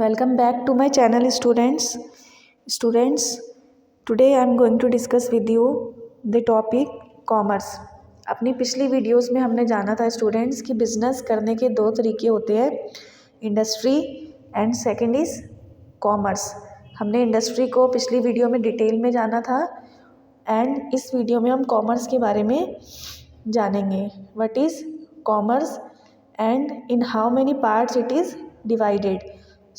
Welcome back to my channel, students. Today I am going to discuss with you the topic commerce. अपनी पिछली videos में हमने जाना था स्टूडेंट्स कि बिजनेस करने के दो तरीके होते हैं, industry and second is commerce. हमने इंडस्ट्री को पिछली वीडियो में डिटेल में जाना था एंड इस वीडियो में हम कॉमर्स के बारे में जानेंगे। What is commerce and in how many parts it is divided.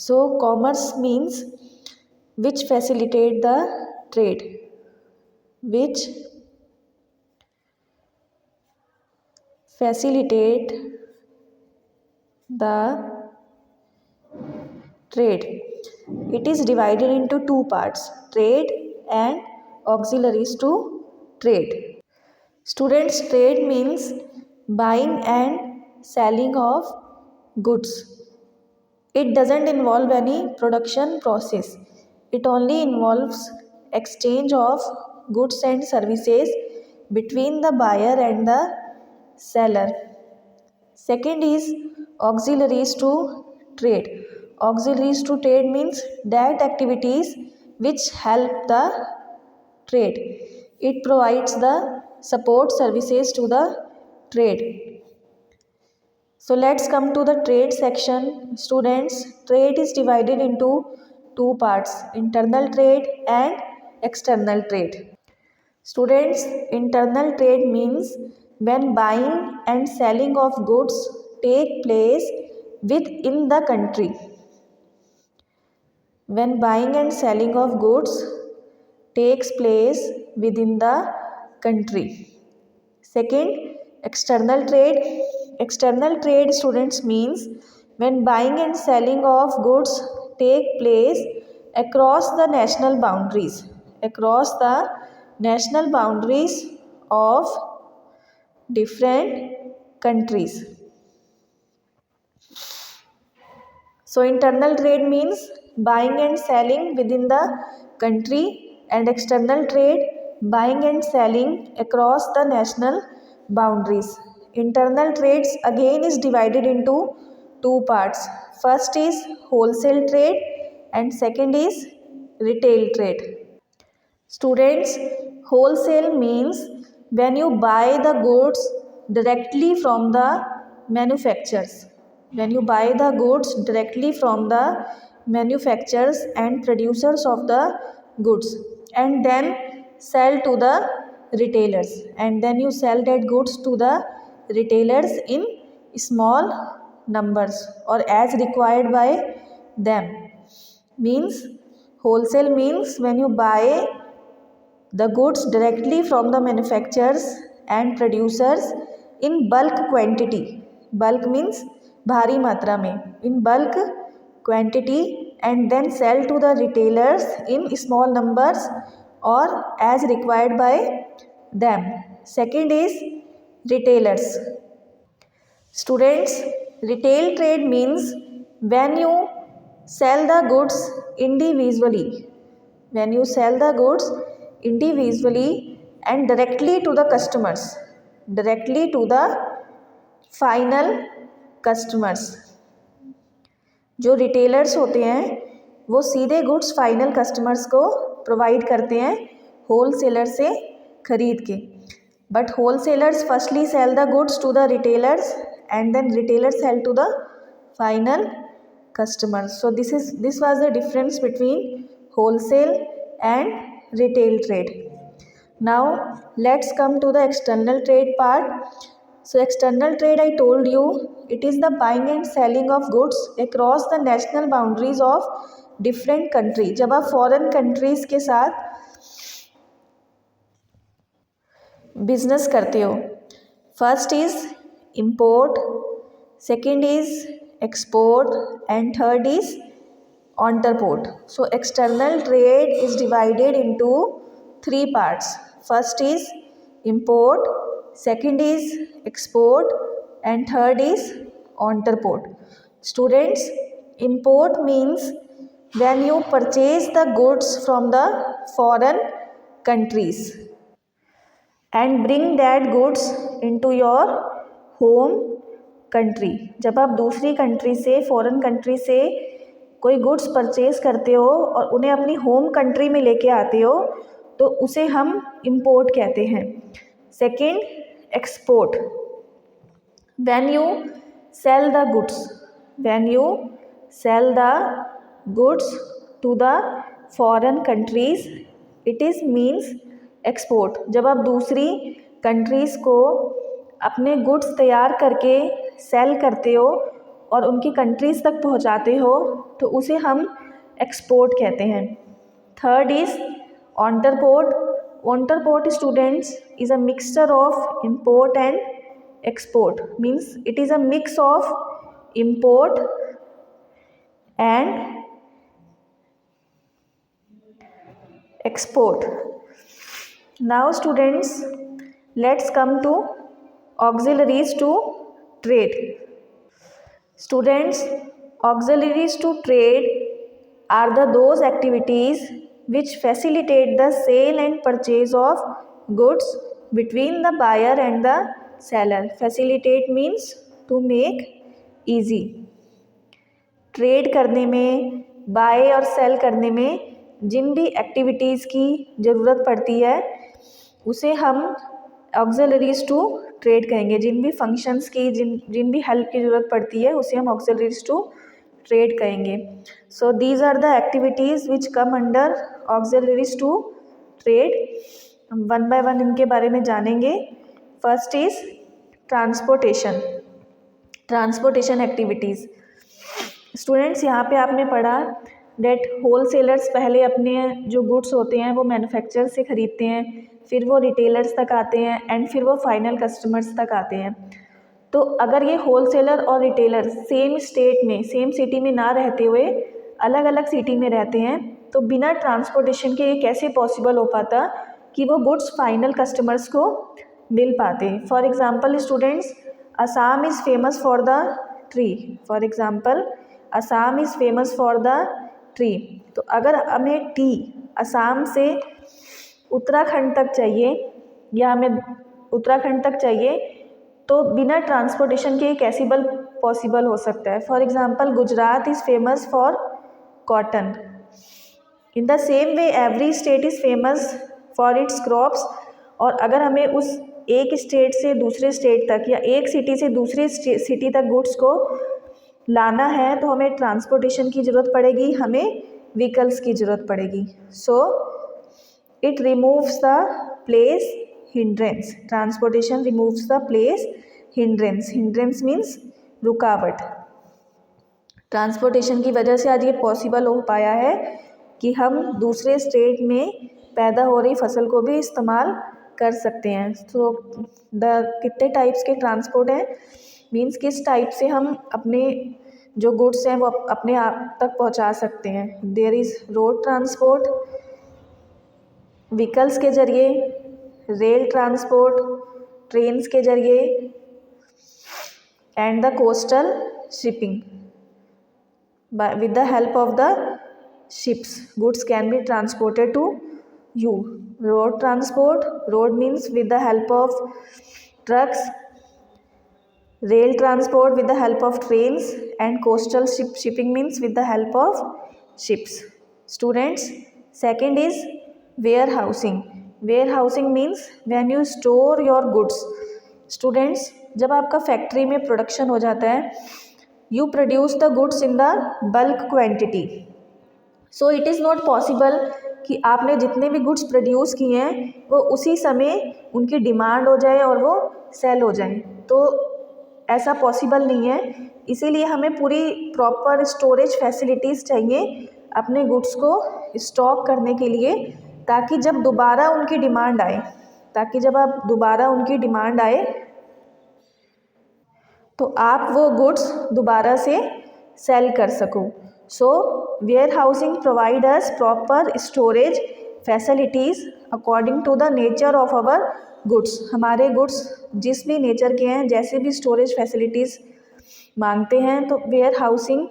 So commerce means which facilitate the trade, which facilitate the trade. It is divided into two parts, trade and auxiliaries to trade. Students, trade means buying and selling of goods. It doesn't involve any production process. It only involves exchange of goods and services between the buyer and the seller. Second is auxiliaries to trade. Auxiliaries to trade means that activities which help the trade. It provides the support services to the trade. So let's come to the trade section. Students, trade is divided into two parts, internal trade and external trade. Students, internal trade means when buying and selling of goods take place within the country. When buying and selling of goods takes place within the country. Second, external trade. External trade, students, means when buying and selling of goods take place across the national boundaries, of different countries. So internal trade means buying and selling within the country, and external trade buying and selling across the national boundaries. Internal trades again is divided into two parts. First is wholesale trade and second is retail trade. Students, wholesale means when you buy the goods directly from the manufacturers. When you buy the goods directly from the manufacturers and producers of the goods and then sell to the retailers, and then you sell that goods to the retailers in small numbers or as required by them. Means wholesale means when you buy the goods directly from the manufacturers and producers in bulk quantity. Bulk means भारी मात्रा में, in bulk quantity, and then sell to the retailers in small numbers or as required by them. Second is retailers. Students, retail trade means when you sell the goods individually. When you sell the goods individually and directly to the customers, directly to the final customers. जो retailers होते हैं वो सीधे goods final customers को provide करते हैं wholesaler से खरीद के. But wholesalers firstly sell the goods to the retailers and then retailers sell to the final customers. So this was the difference between wholesale and retail trade. Now let's come to the external trade part. So external trade, I told you, it is the buying and selling of goods across the national boundaries of different country. जब आप foreign countries के साथ business करते हो, first is import, second is export, and third is entreport. So external trade is divided into three parts. First is import, second is export, and third is entreport. Students, import means when you purchase the goods from the foreign countries and bring that goods into your home country. जब आप दूसरी country से, foreign country से कोई goods purchase करते हो और उन्हें अपनी होम कंट्री में लेके आते हो तो उसे हम इम्पोर्ट कहते हैं। Second, export. When you sell the goods, when you sell the goods to the foreign countries, it is means export. जब आप दूसरी कंट्रीज़ को अपने गुड्स तैयार करके सेल करते हो और उनकी कंट्रीज़ तक पहुंचाते हो तो उसे हम एक्सपोर्ट कहते हैं। Third is entrepot. Entrepot students is a mixture of import and export, means it is a mix of import and export. Now students, let's come to auxiliaries to trade. Students, auxiliaries to trade are those activities which facilitate the sale and purchase of goods between the buyer and the seller. Facilitate means to make easy. Trade करने में, bye और cell करने में जिन भी activities की ज़रूरत पड़ती है उसे हम ऑक्सिलरीज टू ट्रेड कहेंगे। जिन भी फंक्शंस की जिन भी हेल्प की ज़रूरत पड़ती है उसे हम ऑक्सिलरीज टू ट्रेड कहेंगे। So these are the activities which come under auxiliaries to trade. हम वन बाय वन इनके बारे में जानेंगे। First is transportation. Transportation activities. Students, यहाँ पे आपने पढ़ा डेट होलसेलर्स पहले अपने जो गुड्स होते हैं वो मैन्युफैक्चरर से ख़रीदते हैं, फिर वो रिटेलर्स तक आते हैं एंड फिर वो फाइनल कस्टमर्स तक आते हैं। तो अगर ये होलसेलर और रिटेलर सेम स्टेट में, सेम सिटी में ना रहते हुए अलग अलग सिटी में रहते हैं तो बिना ट्रांसपोर्टेशन के ये कैसे पॉसिबल हो पाता कि वो गुड्स फाइनल कस्टमर्स को मिल पाते। For example students, Assam is famous for the tree. For example, Assam is famous for the tree. तो अगर हमें टी असम से उत्तराखंड तक चाहिए या हमें उत्तराखंड तक चाहिए तो बिना ट्रांसपोर्टेशन के कैसे पॉसिबल हो सकता है। For example, Gujarat is famous for cotton. In the same way every state is famous for its crops. और अगर हमें उस एक स्टेट से दूसरे स्टेट तक या एक सिटी से दूसरी सिटी तक गुड्स को लाना है तो हमें ट्रांसपोर्टेशन की ज़रूरत पड़ेगी, हमें व्हीकल्स की ज़रूरत पड़ेगी। So it removes the place hindrance. Transportation removes the place hindrance. Hindrance means रुकावट। ट्रांसपोर्टेशन की वजह से आज ये पॉसिबल हो पाया है कि हम दूसरे स्टेट में पैदा हो रही फसल को भी इस्तेमाल कर सकते हैं। सो कितने टाइप्स के ट्रांसपोर्ट हैं, मीन्स किस टाइप से हम अपने जो गुड्स हैं वो अपने आप तक पहुंचा सकते हैं। There is road transport vehicles के ज़रिए, रेल ट्रांसपोर्ट ट्रेन्स के ज़रिए and the coastal shipping. With the help of the ships goods can be transported to you. Road transport, road means with the help of trucks, rail transport with the help of trains, and coastal shipping means with the help of ships. Students, second is warehousing. Warehousing means when you store your goods. Students, जब आपका factory में production हो जाता है, you produce the goods in the bulk quantity. So it is not possible कि आपने जितने भी गुड्स प्रोड्यूस किए हैं वो उसी समय उनकी डिमांड हो जाए और वो सेल हो जाए, तो ऐसा पॉसिबल नहीं है। इसीलिए हमें पूरी प्रॉपर स्टोरेज फैसिलिटीज़ चाहिए अपने गुड्स को स्टॉक करने के लिए, ताकि जब दोबारा उनकी डिमांड आए तो आप वो गुड्स दोबारा से सेल कर सको। सो warehousing provide us proper storage facilities according to the nature of our goods. हमारे गुड्स जिस भी नेचर के हैं, जैसे भी स्टोरेज फैसिलिटीज़ मांगते हैं तो warehousing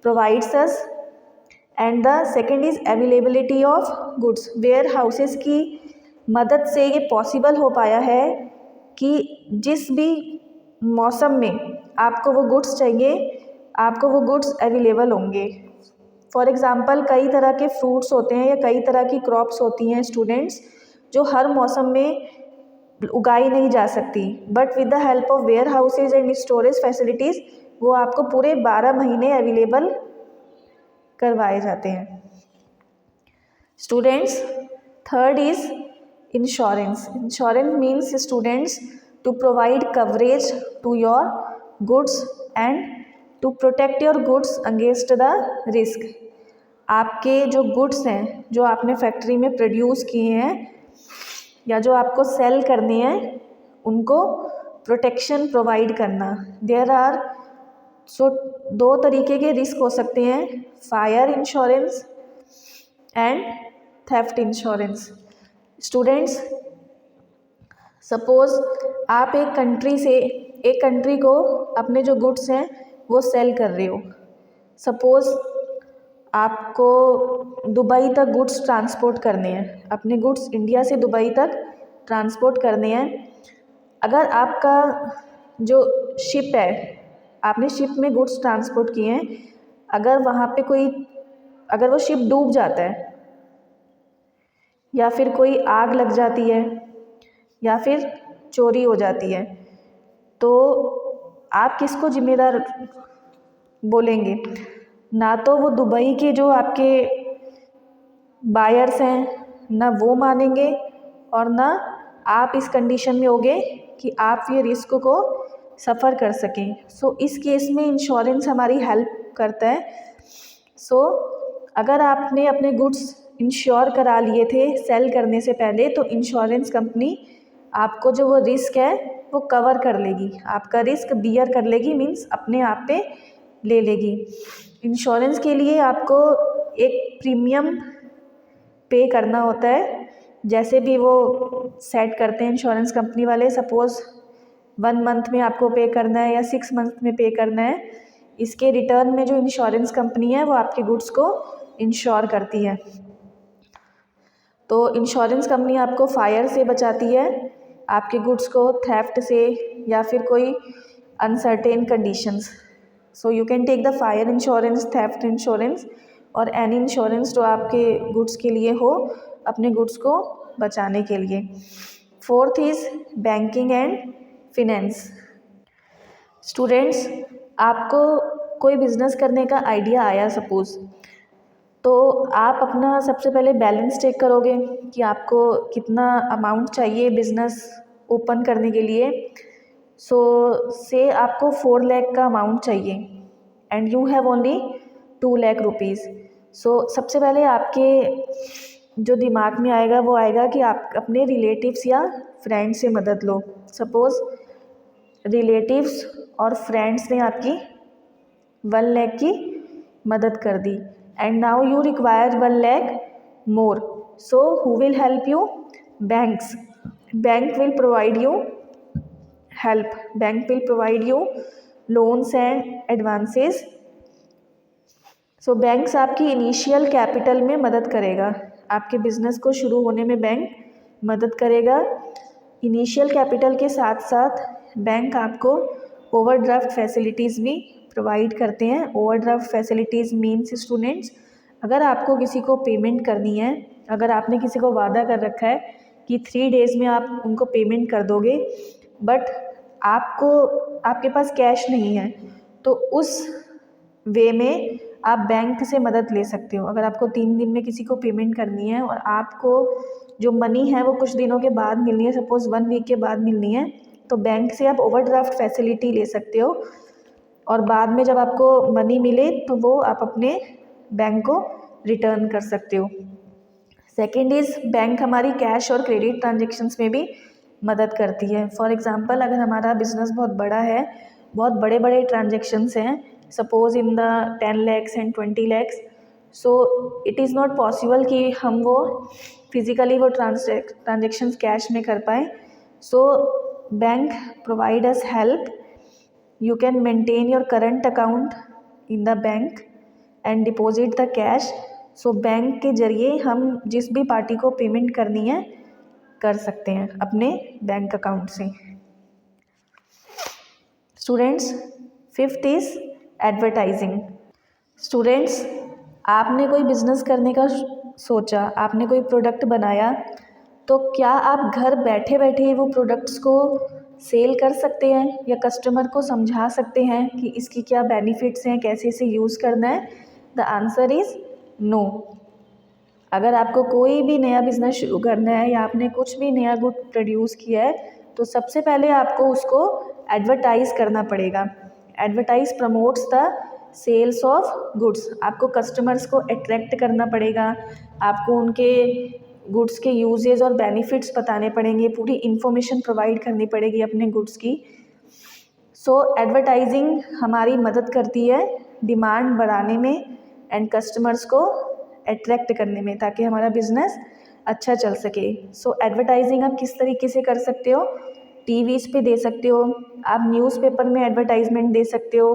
provides us. And the second is availability of goods. Warehouses की मदद से ये पॉसिबल हो पाया है कि जिस भी मौसम में आपको वो गुड्स चाहिए, आपको वो गुड्स अवेलेबल होंगे। फॉर एग्ज़ाम्पल कई तरह के फ्रूट्स होते हैं या कई तरह की क्रॉप्स होती हैं स्टूडेंट्स, जो हर मौसम में उगाई नहीं जा सकती, but with the help of warehouses and storage facilities वो आपको पूरे 12 महीने अवेलेबल करवाए जाते हैं। Students, third is insurance. Insurance means students to provide coverage to your goods and to protect your goods against the risk. आपके जो goods हैं जो आपने फैक्ट्री में प्रोड्यूस किए हैं या जो आपको सेल करने हैं उनको प्रोटेक्शन प्रोवाइड करना। देयर आर दो तरीके के रिस्क हो सकते हैं, fire insurance and theft insurance. Students, suppose आप एक कंट्री को अपने जो गुड्स हैं वो सेल कर रहे हो। सपोज़ आपको दुबई तक गुड्स ट्रांसपोर्ट करने हैं, अपने गुड्स इंडिया से दुबई तक ट्रांसपोर्ट करने हैं। अगर आपका जो शिप है, आपने शिप में गुड्स ट्रांसपोर्ट किए हैं, अगर वो शिप डूब जाता है या फिर कोई आग लग जाती है या फिर चोरी हो जाती है, तो आप किसको जिम्मेदार बोलेंगे? ना तो वो दुबई के जो आपके बायर्स हैं ना वो मानेंगे, और ना आप इस कंडीशन में होगे कि आप ये रिस्क को सफ़र कर सकें। सो इस केस में इंश्योरेंस हमारी हेल्प करता है। सो अगर आपने अपने गुड्स इंश्योर करा लिए थे सेल करने से पहले, तो इंश्योरेंस कंपनी आपको जो वो रिस्क है वो कवर कर लेगी, आपका रिस्क बियर कर लेगी, मीन्स अपने आप पे ले लेगी। इंश्योरेंस के लिए आपको एक प्रीमियम पे करना होता है, जैसे भी वो सेट करते हैं इंश्योरेंस कंपनी वाले। सपोज़ 1 मंथ में आपको पे करना है या 6 मंथ में पे करना है। इसके रिटर्न में जो इंश्योरेंस कंपनी है वो आपके गुड्स को इंश्योर करती है। तो इंश्योरेंस कंपनी आपको फायर से बचाती है, आपके गुड्स को थेफ्ट से या फिर कोई uncertain conditions. So you can take the fire insurance, theft insurance और एनी इंश्योरेंस जो आपके गुड्स के लिए हो, अपने गुड्स को बचाने के लिए। Fourth is banking and finance. Students, आपको कोई बिज़नेस करने का आइडिया आया सपोज़, तो आप अपना सबसे पहले बैलेंस चेक करोगे कि आपको कितना अमाउंट चाहिए बिज़नेस ओपन करने के लिए। सो से आपको 4 लाख का अमाउंट चाहिए and you have only 2 lakh rupees. So सबसे पहले आपके जो दिमाग में आएगा वो आएगा कि आप अपने रिलेटिव्स या फ्रेंड्स से मदद लो। सपोज़ रिलेटिव्स और फ्रेंड्स ने आपकी 1 लाख की मदद कर दी and now you require 1 lakh more. So who will help you? Banks. Bank will provide you help, bank will provide you loans and advances. So banks आपकी इनिशियल कैपिटल में मदद करेगा, आपके बिजनेस को शुरू होने में बैंक मदद करेगा। इनिशियल कैपिटल के साथ साथ बैंक आपको ओवरड्राफ्ट फैसिलिटीज़ भी प्रोवाइड करते हैं। ओवरड्राफ्ट फैसिलिटीज़ मीन्स स्टूडेंट्स, अगर आपको किसी को पेमेंट करनी है, अगर आपने किसी को वादा कर रखा है कि 3 डेज़ में आप उनको पेमेंट कर दोगे, बट आपके पास कैश नहीं है, तो उस वे में आप बैंक से मदद ले सकते हो। अगर आपको 3 दिन में किसी को पेमेंट करनी है और आपको जो मनी है वो कुछ दिनों के बाद मिलनी है, सपोज़ 1 वीक के बाद मिलनी है, तो बैंक से आप ओवरड्राफ्ट फैसिलिटी ले सकते हो और बाद में जब आपको मनी मिले तो वो आप अपने बैंक को रिटर्न कर सकते हो। सेकेंड इज़ बैंक हमारी कैश और क्रेडिट ट्रांजेक्शन्स में भी मदद करती है। फॉर एग्ज़ाम्पल, अगर हमारा बिज़नेस बहुत बड़ा है, बहुत बड़े बड़े ट्रांजेक्शन्स हैं, suppose in the 10 lakhs and 20 lakhs, so it is not possible कि हम वो फिज़िकली वो ट्रांजेक्शन्स कैश में कर पाएँ। So bank provide us help. You can maintain your current account in the bank and deposit the cash. So bank के जरिए हम जिस भी पार्टी को पेमेंट करनी है कर सकते हैं अपने बैंक अकाउंट से। Students, fifth is advertising. Students, आपने कोई बिज़नेस करने का सोचा, आपने कोई प्रोडक्ट बनाया, तो क्या आप घर बैठे बैठे ही वो प्रोडक्ट्स को सेल कर सकते हैं या कस्टमर को समझा सकते हैं कि इसकी क्या बेनिफिट्स हैं, कैसे इसे यूज़ करना है? The answer is no. अगर आपको कोई भी नया बिज़नेस शुरू करना है या आपने कुछ भी नया गुड प्रोड्यूस किया है, तो सबसे पहले आपको उसको एडवर्टाइज़ करना पड़ेगा। Advertise promotes the sales of goods. आपको कस्टमर्स को अट्रैक्ट करना पड़ेगा, आपको उनके गुड्स के यूजेस और बेनिफिट्स बताने पड़ेंगे, पूरी इन्फॉर्मेशन प्रोवाइड करनी पड़ेगी अपने गुड्स की। सो एडवर्टाइजिंग हमारी मदद करती है डिमांड बढ़ाने में एंड कस्टमर्स को अट्रैक्ट करने में, ताकि हमारा बिजनेस अच्छा चल सके। सो एडवर्टाइजिंग आप किस तरीके से कर सकते हो? टीवीज़ पे दे सकते हो, आप न्यूज़पेपर में एडवर्टाइजमेंट दे सकते हो,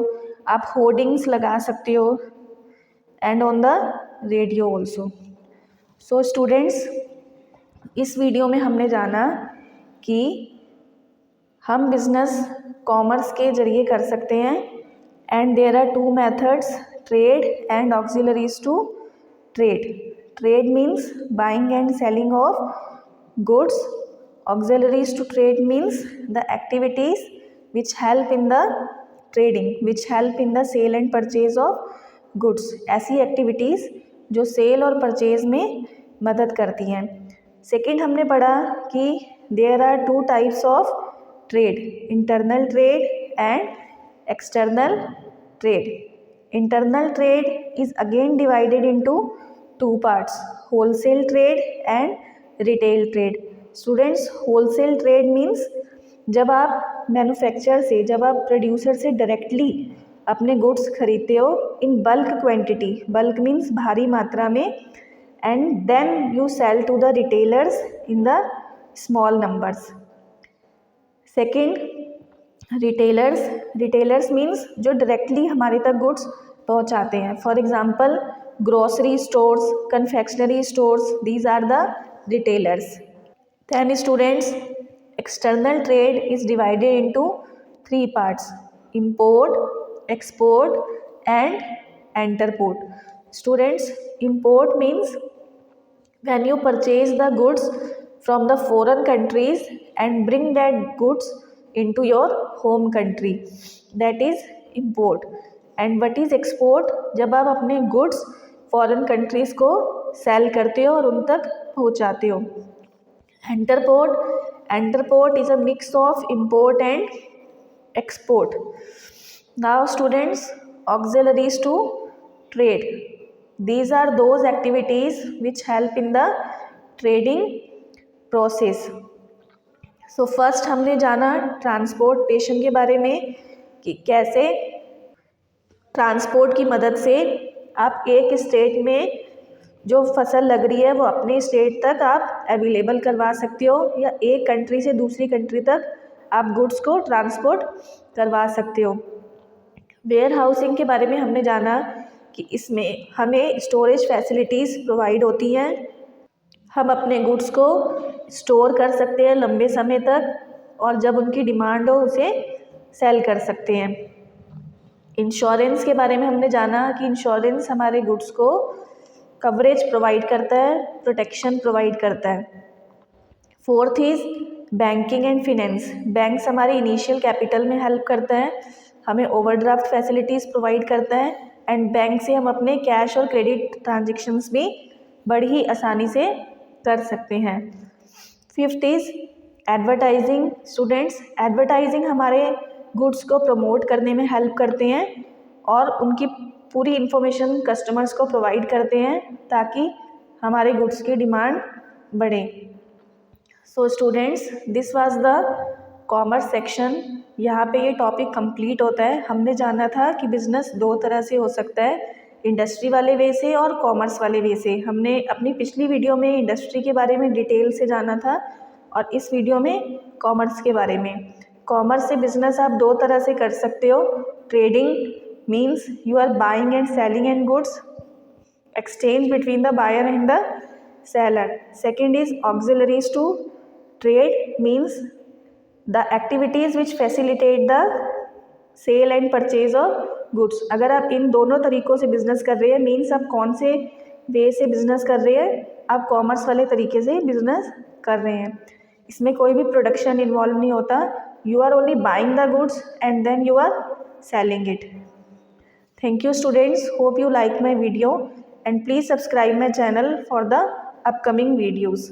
आप होर्डिंग्स लगा सकते हो and on the radio also. So students, इस वीडियो में हमने जाना कि हम बिज़नेस कॉमर्स के ज़रिए कर सकते हैं and there are two methods, trade and auxiliaries to trade. Trade means buying and selling of goods, auxiliaries to trade means the activities which help in the trading, which help in the sale and purchase of goods। ऐसी activities जो sale और purchase में मदद करती हैं। Second हमने पढ़ा कि there are two types of trade, internal trade and external trade. Internal trade is again divided into two parts, wholesale trade and retail trade. Students, wholesale trade means जब आप मैन्युफैक्चरर से, जब आप प्रोड्यूसर से directly अपने goods खरीदते हो in bulk quantity, bulk means भारी मात्रा में, and then you sell to the retailers in the small numbers. Second, retailers. Retailers means जो डायरेक्टली हमारे तक गुड्स पहुंचाते हैं। For example grocery stores, confectionery stores, these are the retailers. Then students, external trade is divided into three parts: import, export and interport। Students, import means when you purchase the goods from the foreign countries and bring that goods into your home country, that is import। and what is export? जब आप अपने goods foreign countries को sell करते हो और उन तक पहुँचाते हो। Interport, interport is a mix of import and export। Now students, auxiliaries to trade, these are those activities which help in the trading process। So first हमने जाना ट्रांसपोर्टेशन के बारे में कि कैसे ट्रांसपोर्ट की मदद से आप एक स्टेट में जो फसल लग रही है वो अपने स्टेट तक आप अवेलेबल करवा सकते हो, या एक कंट्री से दूसरी कंट्री तक आप गुड्स को ट्रांसपोर्ट करवा सकते हो। वेयर हाउसिंग के बारे में हमने जाना कि इसमें हमें स्टोरेज फैसिलिटीज़ प्रोवाइड होती हैं, हम अपने गुड्स को स्टोर कर सकते हैं लंबे समय तक और जब उनकी डिमांड हो उसे सेल कर सकते हैं। इंश्योरेंस के बारे में हमने जाना कि इंश्योरेंस हमारे गुड्स को कवरेज प्रोवाइड करता है, प्रोटेक्शन प्रोवाइड करता है। Fourth is banking and finance. Banks हमारी इनिशियल कैपिटल में हेल्प करता है, हमें ओवरड्राफ्ट फैसिलिटीज़ प्रोवाइड करता है एंड बैंक से हम अपने कैश और क्रेडिट ट्रांजेक्शन्स भी बड़ी ही आसानी से कर सकते हैं। Fifth is advertising. Students, advertising हमारे गुड्स को प्रमोट करने में हेल्प करते हैं और उनकी पूरी इन्फॉर्मेशन कस्टमर्स को प्रोवाइड करते हैं ताकि हमारे गुड्स की डिमांड बढ़े। So students, this was the commerce section. यहाँ पे ये टॉपिक कंप्लीट होता है। हमने जाना था कि बिज़नेस दो तरह से हो सकता है, इंडस्ट्री वाले वे से और कॉमर्स वाले वे से। हमने अपनी पिछली वीडियो में इंडस्ट्री के बारे में डिटेल से जाना था और इस वीडियो में कॉमर्स के बारे में। कॉमर्स से बिज़नेस आप दो तरह से कर सकते हो। Trading means you are buying and selling and goods, exchange between the buyer and the seller। Second is auxiliaries to trade, means the activities which facilitate the sale and purchase of goods. अगर आप इन दोनों तरीक़ों से business कर रहे हैं, means आप कौन से वे से बिज़नेस कर रहे हैं, आप कॉमर्स वाले तरीके से बिज़नेस कर रहे हैं। इसमें कोई भी प्रोडक्शन इन्वॉल्व नहीं होता, you are only buying the goods and then you are selling it. Thank you students, hope you like my video and please subscribe my channel for the upcoming videos.